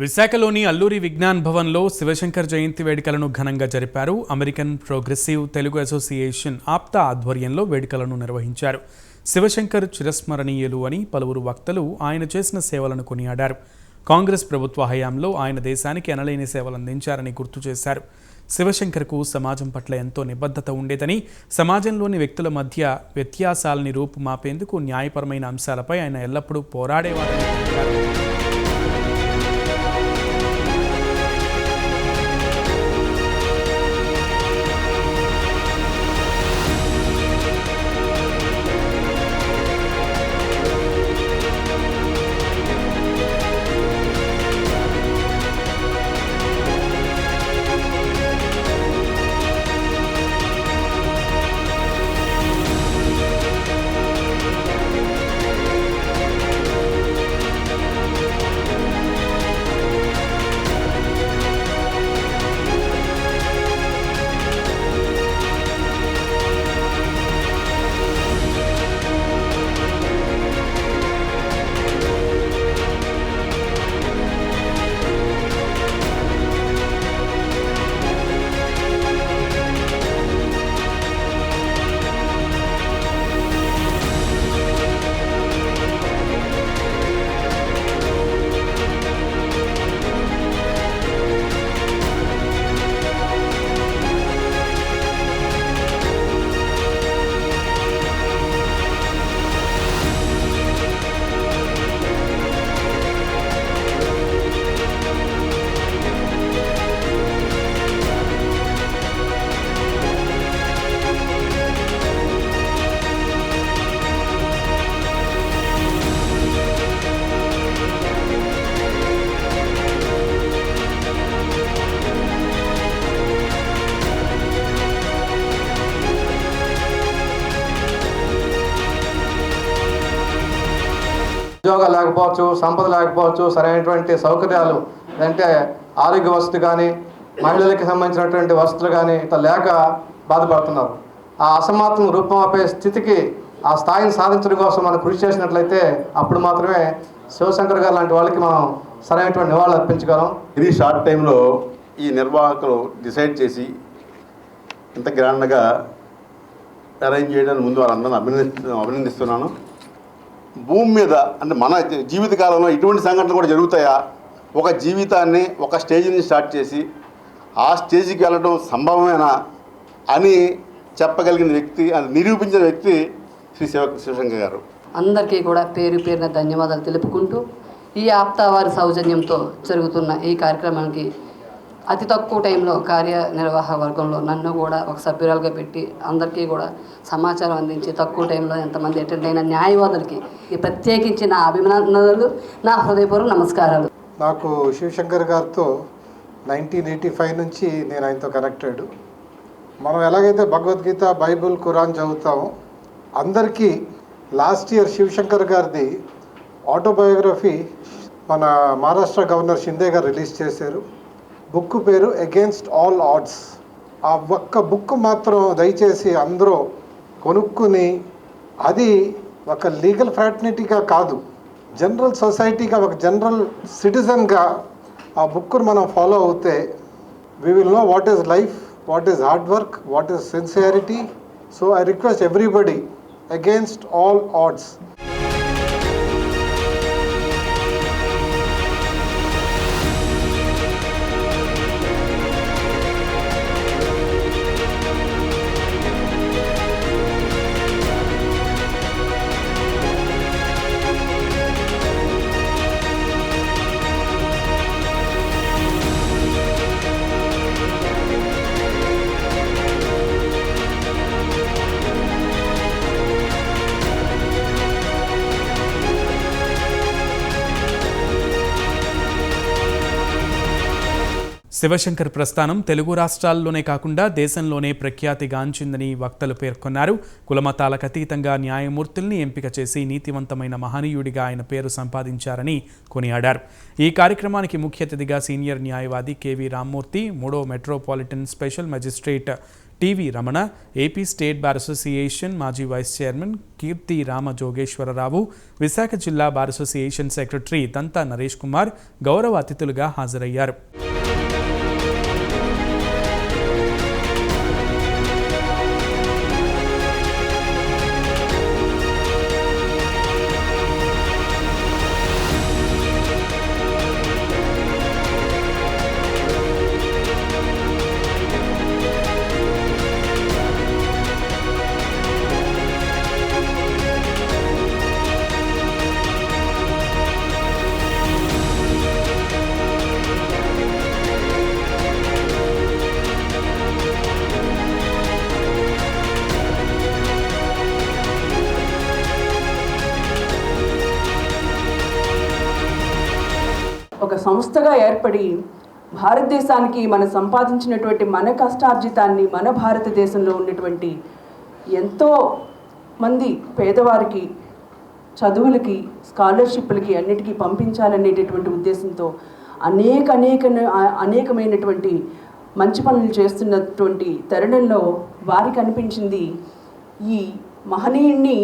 విశాఖలోని అల్లూరి విజ్ఞాన్ భవన్లో శివశంకర్ జయంతి వేడుకలను ఘనంగా జరిపారు. American progressive Telugu association APTA ఆధ్వర్యంలో వేడుకలను నిర్వహించారు. శివశంకర్ చిరస్మరణీయులు అని పలువురు వక్తలు ఆయన చేసిన సేవలను కొనియాడారు. కాంగ్రెస్ ప్రభుత్వ హయాంలో ఆయన దేశానికి ఎనలేని సేవలు అందించారని గుర్తు చేశారు. శివశంకర్కు సమాజం పట్ల ఎంతో నిబద్ధత ఉండేదని, సమాజంలోని వ్యక్తుల మధ్య వ్యత్యాసాలని రూపుమాపేందుకు న్యాయపరమైన అంశాలపై ఆయన ఎల్లప్పుడూ పోరాడేవారని తెలిపారు. ఉద్యోగాలు లేకపోవచ్చు, సంపద లేకపోవచ్చు, సరైనటువంటి సౌకర్యాలు అంటే ఆరోగ్య వసతి కానీ, మహిళలకు సంబంధించినటువంటి వసతులు కానీ ఇట్లా లేక బాధపడుతున్నారు. ఆ అసమానతను రూపమాపే స్థితికి, ఆ స్థాయిని సాధించడం కోసం మనం కృషి చేసినట్లయితే అప్పుడు మాత్రమే శివశంకర్ గారు లాంటి వాళ్ళకి మనం సరైనటువంటి నివాళులు అర్పించగలం. ఇది షార్ట్ టైంలో ఈ నిర్వాహకులు డిసైడ్ చేసి ఇంత గ్రాండ్గా అరేంజ్ చేయడానికి ముందు వాళ్ళందరినీ అభినందిస్తున్నాను. భూమి మీద అంటే మన జీవితకాలంలో ఇటువంటి సంఘటనలు కూడా జరుగుతాయా? ఒక జీవితాన్ని ఒక స్టేజ్ నుంచి స్టార్ట్ చేసి ఆ స్టేజ్కి వెళ్ళడం సంభవమేనా అని చెప్పగలిగిన వ్యక్తి, అది నిరూపించిన వ్యక్తి శ్రీ శివశంకర్ గారు. అందరికీ కూడా పేరు పేరున ధన్యవాదాలు తెలుపుకుంటూ, ఈ ఆప్తా వారి సౌజన్యంతో జరుగుతున్న ఈ కార్యక్రమానికి అతి తక్కువ టైంలో కార్యనిర్వాహక వర్గంలో నన్ను కూడా ఒక సభ్యురాలుగా పెట్టి అందరికీ కూడా సమాచారం అందించి తక్కువ టైంలో ఎంతమంది అటెండ్ అయిన న్యాయవాదులకి ఈ ప్రత్యేకించి నా అభినందనలు, నా హృదయపూర్వక నమస్కారాలు. నాకు శివశంకర్ గారితో 1985 నుంచి నేను ఆయనతో కనెక్టెడ్. మనం ఎలాగైతే భగవద్గీత, బైబుల్, ఖురాన్ చదువుతామో అందరికీ లాస్ట్ ఇయర్ శివశంకర్ గారిది ఆటోబయోగ్రఫీ మన మహారాష్ట్ర గవర్నర్ షిందే గారు రిలీజ్ చేశారు. బుక్ పేరు అగేన్స్ట్ ఆల్ ఆడ్స్. ఆ ఒక్క బుక్ మాత్రం దయచేసి అందరూ కొనుక్కుని, అది ఒక లీగల్ ఫ్రాటర్నిటీగా కాదు, జనరల్ సొసైటీగా, ఒక జనరల్ సిటిజన్గా ఆ బుక్ను మనం ఫాలో అవుతే we will know what is life, what is hard work, what is sincerity. So I request everybody, against all odds. Shivashankar ప్రస్థానం తెలుగు రాష్ట్రాల్లోనే కాకుండా దేశంలోనే ప్రఖ్యాతిగాంచిందని వక్తలు పేర్కొన్నారు. కులమతాలకు అతీతంగా న్యాయమూర్తుల్ని ఎంపిక చేసి నీతివంతమైన మహనీయుడిగా ఆయన పేరు సంపాదించారని కొనియాడారు. ఈ కార్యక్రమానికి ముఖ్య అతిథిగా సీనియర్ న్యాయవాది కేవీ రామ్మూర్తి, 3వ metropolitan special magistrate TV Ramana, AP state bar association మాజీ వైస్ చైర్మన్ కీర్తి రామ జోగేశ్వరరావు, విశాఖ జిల్లా bar association secretary Thanta Naresh Kumar గౌరవ అతిథులుగా హాజరయ్యారు. ఒక సంస్థగా ఏర్పడి భారతదేశానికి మనం సంపాదించినటువంటి మన కష్టార్జితాన్ని మన భారతదేశంలో ఉన్నటువంటి ఎంతో మంది పేదవారికి చదువులకి, స్కాలర్షిప్లకి అన్నిటికీ పంపించాలనేటటువంటి ఉద్దేశంతో అనేకమైనటువంటి మంచి పనులు చేస్తున్నటువంటి తరుణంలో వారికి అనిపించింది ఈ మహనీయుడిని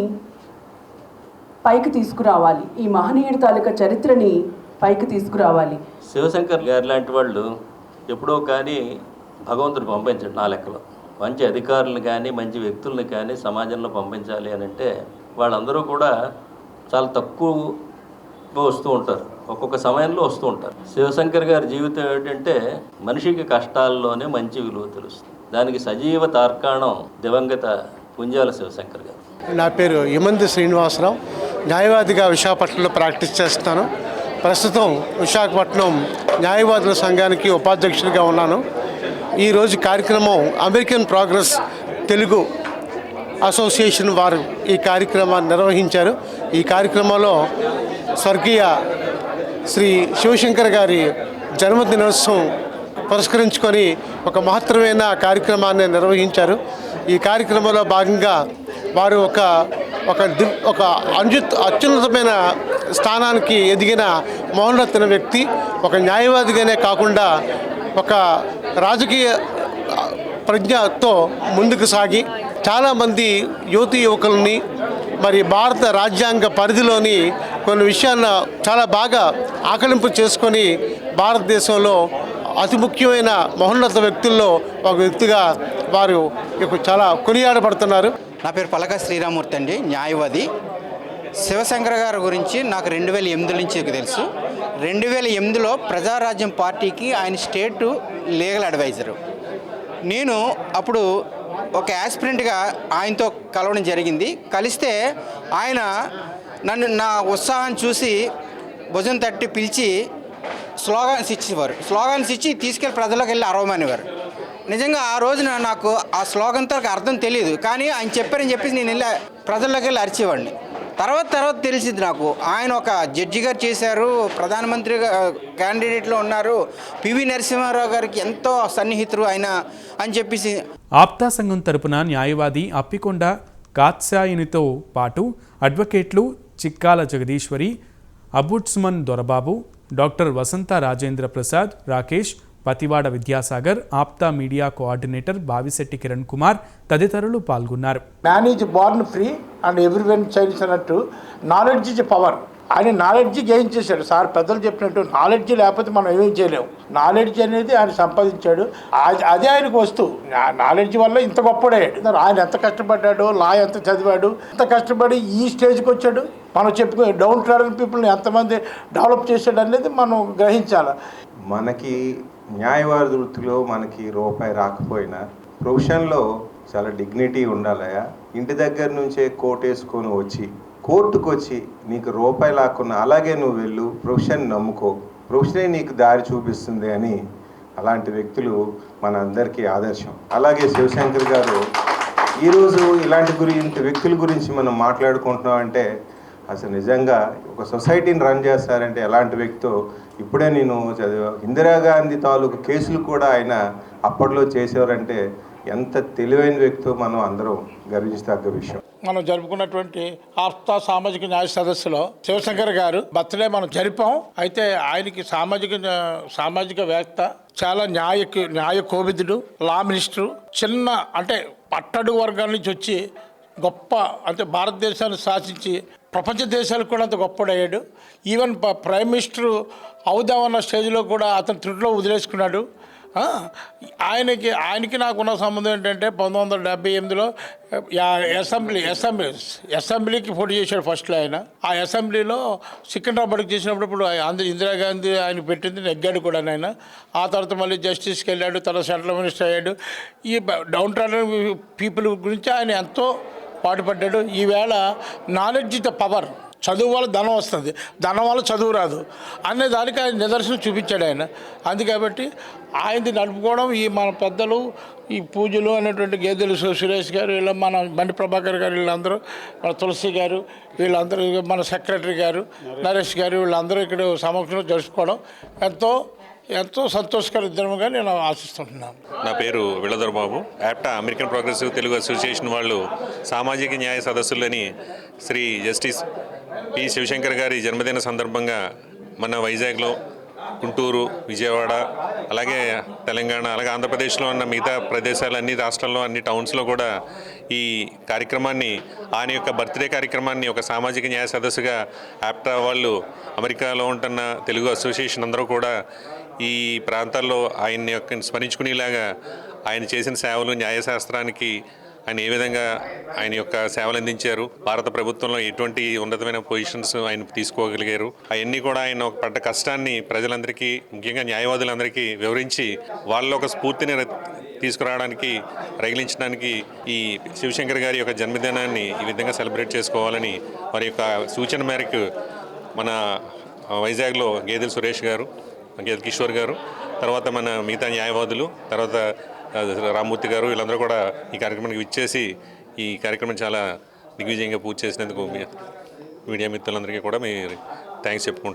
పైకి తీసుకురావాలి, ఈ మహనీయుడి తాలూకా చరిత్రని పైకి తీసుకురావాలి. శివశంకర్ గారు లాంటి వాళ్ళు ఎప్పుడో కానీ భగవంతుడు పంపించాడు నా లెక్కలో. మంచి అధికారులను కానీ మంచి వ్యక్తులను కానీ సమాజంలో పంపించాలి అని అంటే వాళ్ళందరూ కూడా చాలా తక్కువ వస్తూ ఉంటారు, ఒక్కొక్క సమయంలో వస్తూ ఉంటారు. శివశంకర్ గారి జీవితం ఏంటంటే మనిషికి కష్టాల్లోనే మంచి విలువ తెలుస్తుంది. దానికి సజీవ తార్కాణం దివంగత పుంజాల శివశంకర్ గారు. నా పేరు యమంతి శ్రీనివాసరావు, న్యాయవాదిగా విశాఖపట్నంలో ప్రాక్టీస్ చేస్తాను. ప్రస్తుతం విశాఖపట్నం న్యాయవాదుల సంఘానికి ఉపాధ్యక్షుడిగా ఉన్నాను. ఈరోజు కార్యక్రమం అమెరికన్ ప్రోగ్రెస్ తెలుగు అసోసియేషన్ వారు ఈ కార్యక్రమాన్ని నిర్వహించారు. ఈ కార్యక్రమంలో స్వర్గీయ శ్రీ శివశంకర్ గారి జన్మదినోత్సవం పురస్కరించుకొని ఒక మహత్తరమైన కార్యక్రమాన్ని నిర్వహించారు. ఈ కార్యక్రమంలో భాగంగా వారు ఒక అత్యున్నతమైన స్థానానికి ఎదిగిన మహోన్నతమైన వ్యక్తి. ఒక న్యాయవాదిగానే కాకుండా ఒక రాజకీయ ప్రజ్ఞతో ముందుకు సాగి చాలామంది యువకులని మరి భారత రాజ్యాంగ పరిధిలోని కొన్ని విషయాలను చాలా బాగా ఆకలింపు చేసుకొని భారతదేశంలో అతి ముఖ్యమైన మహోన్నత వ్యక్తుల్లో ఒక వ్యక్తిగా వారు చాలా కొనియాడబడుతున్నారు. నా పేరు పలక శ్రీరామూర్తి అండి, న్యాయవాది. శివశంకర్ గారి గురించి నాకు 2008 నుంచి తెలుసు. 2008లో ప్రజారాజ్యం పార్టీకి ఆయన స్టేట్ లీగల్ అడ్వైజరు. నేను అప్పుడు ఒక యాస్పిరెంట్గా ఆయనతో కలవడం జరిగింది. కలిస్తే ఆయన నా ఉత్సాహాన్ని చూసి భుజం తట్టి పిలిచి స్లోగాన్స్ ఇచ్చేవారు. స్లోగాన్స్ ఇచ్చి తీసుకెళ్ళి ప్రజల్లోకి వెళ్ళి అరవమనేవారు. నిజంగా ఆ రోజున నాకు ఆ స్లోగన్తో అర్థం తెలియదు, కానీ ఆయన చెప్పారని చెప్పేసి నేను వెళ్ళి ప్రజల్లోకి వెళ్ళి అరిచేవాడిని. తర్వాత తెలిసింది నాకు ఆయన ఒక జడ్జి గారు చేశారు, ప్రధానమంత్రి క్యాండిడేట్లో ఉన్నారు, పివి నరసింహారావు గారికి ఎంతో సన్నిహితులు ఆయన అని చెప్పేసి. ఆప్తా సంఘం తరపున న్యాయవాది అప్పికొండ కాత్సాయినితో పాటు అడ్వకేట్లు Chikkala Jagadeeswari, ombudsman Dorababu, doctor Vasantha Rajendra Prasad, Rakesh, Pathivada Vidyasagar, Apta media coordinator Bavisetti Kiran Kumar తదితరులు పాల్గొన్నారు. Man is born free and everyone childs అన్నట్టు నాలెడ్జ్ ఇస్ పవర్. ఆయన నాలెడ్జ్ గెయిన్ చేశాడు. సార్ పెద్దలు చెప్పినట్టు నాలెడ్జ్ లేకపోతే మనం ఏమేం చేయలేము. నాలెడ్జ్ అనేది ఆయన సంపాదించాడు, అదే ఆయనకు వస్తువు. నాలెడ్జ్ వల్ల ఇంత గొప్పడయ్యాడు. ఆయన ఎంత కష్టపడ్డాడు, లా ఎంత చదివాడు, ఎంత కష్టపడి ఈ స్టేజ్కి వచ్చాడు. మనం చెప్పుకునే డౌన్ ట్రాడన్ పీపుల్ని ఎంతమంది డెవలప్ చేశాడు అనేది మనం గ్రహించాలి. మనకి న్యాయవాద వృత్తిలో మనకి రూపాయి రాకపోయినా ప్రొఫెషన్లో చాలా డిగ్నిటీ ఉండాలయా. ఇంటి దగ్గర నుంచే కోట్ వేసుకొని వచ్చి కోర్టుకు వచ్చి నీకు రూపాయి లాక్కున్నా అలాగే నువ్వు వెళ్ళు, ప్రొఫెషన్ నమ్ముకో, ప్రొఫెషనే నీకు దారి చూపిస్తుంది అని అలాంటి వ్యక్తులు మన అందరికీ ఆదర్శం. అలాగే శివశంకర్ గారు ఈరోజు ఇలాంటి వ్యక్తుల గురించి మనం మాట్లాడుకుంటున్నాం అంటే అసలు నిజంగా ఒక సొసైటీని రన్ చేస్తారంటే ఎలాంటి వ్యక్తో ఇప్పుడే నేను చదివా. ఇందిరాగాంధీ తాలూకు కేసులు కూడా ఆయన అప్పట్లో చేసేవారంటే ఎంత తెలివైన వ్యక్తో మనం అందరం గర్వించదగ్గ విషయం. మనం జరుపుకున్నటువంటి ఆప్తా సామాజిక న్యాయ సదస్సులో శివశంకర్ గారు బర్త్డే మనం జరిపాం. అయితే ఆయనకి సామాజికవేత్త, చాలా న్యాయ కోవిదుడు, లా మినిస్టరు, చిన్న అంటే పట్టడు వర్గాల నుంచి వచ్చి గొప్ప అంటే భారతదేశాన్ని శాసించి ప్రపంచ దేశాలకు కూడా అంత గొప్పడయ్యాడు. ఈవెన్ ప్రైమ్ మినిస్టర్ అవుదామన్న స్టేజ్లో కూడా అతను త్రుటిలో వదిలేసుకున్నాడు. ఆయనకి నాకున్న సంబంధం ఏంటంటే 1978లో అసెంబ్లీకి పోటీ చేశాడు ఫస్ట్లో ఆయన. ఆ అసెంబ్లీలో సికింద్రాబాద్కి చేసినప్పుడు ఇప్పుడు ఇందిరాగాంధీ ఆయన పెట్టింది నెగ్గాడు కూడా ఆయన. ఆ తర్వాత మళ్ళీ జస్టిస్కి వెళ్ళాడు, తర్వాత సెంట్రల్ మినిస్టర్ అయ్యాడు. ఈ డౌన్ ట్రాడన్ పీపుల్ గురించి ఆయన ఎంతో పాటుపడ్డాడు. ఈవేళ నాలెడ్జ్ ద పవర్, చదువు వల్ల ధనం వస్తుంది, ధనం వల్ల చదువు రాదు అనే దానికి ఆయన నిదర్శనం చూపించాడు ఆయన. అందుకబట్టి ఆయనది నడుపుకోవడం ఈ మన పెద్దలు, ఈ పూజలు అనేటువంటి గేదెలు సురేష్ గారు, వీళ్ళ మన బండి ప్రభాకర్ గారు, వీళ్ళందరూ, మన తులసి గారు, వీళ్ళందరూ, మన సెక్రటరీ గారు నరేష్ గారు, వీళ్ళందరూ ఇక్కడ సమక్షంలో జరుపుకోవడం ఎంతో సంతోషకరంగా నేను ఆశిస్తుంటున్నాను. నా పేరు విళదర్ బాబు. యాప్టా అమెరికన్ ప్రోగ్రెసివ్ తెలుగు అసోసియేషన్ వాళ్ళు సామాజిక న్యాయ సదస్సులని శ్రీ జస్టిస్ పి శివశంకర్ గారి జన్మదిన సందర్భంగా మన వైజాగ్లో, గుంటూరు, విజయవాడ, అలాగే తెలంగాణ, అలాగే ఆంధ్రప్రదేశ్లో ఉన్న మిగతా ప్రదేశాలు, అన్ని రాష్ట్రాల్లో, అన్ని టౌన్స్లో కూడా ఈ కార్యక్రమాన్ని, ఆయన యొక్క బర్త్డే కార్యక్రమాన్ని ఒక సామాజిక న్యాయ సదస్సుగా యాప్టా వాళ్ళు, అమెరికాలో ఉంటున్న తెలుగు అసోసియేషన్ అందరూ కూడా ఈ ప్రాంతాల్లో ఆయన యొక్క స్మరించుకునేలాగా ఆయన చేసిన సేవలు, న్యాయశాస్త్రానికి ఆయన ఏ విధంగా ఆయన యొక్క సేవలు అందించారు, భారత ప్రభుత్వంలో ఎటువంటి ఉన్నతమైన పొజిషన్స్ ఆయన తీసుకోగలిగారు, అవన్నీ కూడా ఆయన ఒక పడ్డ కష్టాన్ని ప్రజలందరికీ, ముఖ్యంగా న్యాయవాదులందరికీ వివరించి వాళ్ళ ఒక స్ఫూర్తిని తీసుకురావడానికి, రగిలించడానికి ఈ శివశంకర్ గారి యొక్క జన్మదినాన్ని ఈ విధంగా సెలబ్రేట్ చేసుకోవాలని వారి యొక్క సూచన మేరకు మన వైజాగ్లో గేదెల సురేష్ గారు, గేదెల కిషోర్ గారు, తర్వాత మన మిగతా న్యాయవాదులు, తర్వాత రామ్మూర్తి గారు, వీళ్ళందరూ కూడా ఈ కార్యక్రమానికి విచ్చేసి ఈ కార్యక్రమం చాలా దిగ్విజయంగా పూర్తి చేసినందుకు మీడియా మిత్రులందరికీ కూడా మీ థ్యాంక్స్ చెప్పుకుంటున్నాను.